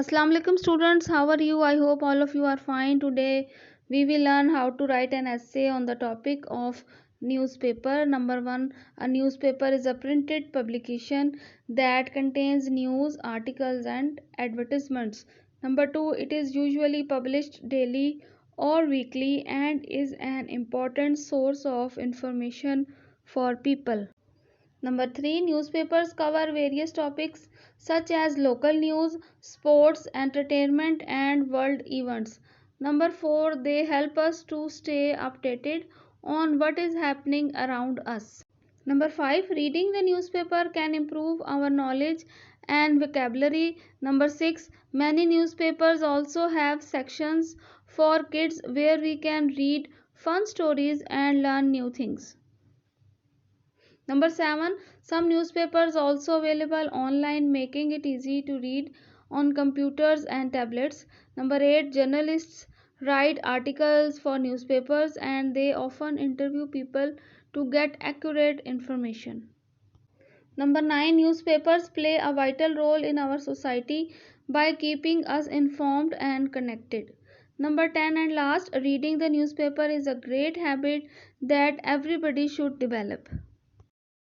Assalamu alaikum students, how are you? I hope all of you are fine. Today we will learn how to write an essay on the topic of newspaper. Number 1, a newspaper is a printed publication that contains news, articles and advertisements. Number 2, it is usually published daily or weekly and is an important source of information for people. Number 3, newspapers cover various topics such as local news, sports, entertainment, and world events. Number 4, they help us to stay updated on what is happening around us. Number 5, reading the newspaper can improve our knowledge and vocabulary. Number 6, many newspapers also have sections for kids where we can read fun stories and learn new things. Number 7, some newspapers also available online making it easy to read on computers and tablets. Number 8, journalists write articles for newspapers and they often interview people to get accurate information. Number 9, newspapers play a vital role in our society by keeping us informed and connected. Number 10 and last, reading the newspaper is a great habit that everybody should develop.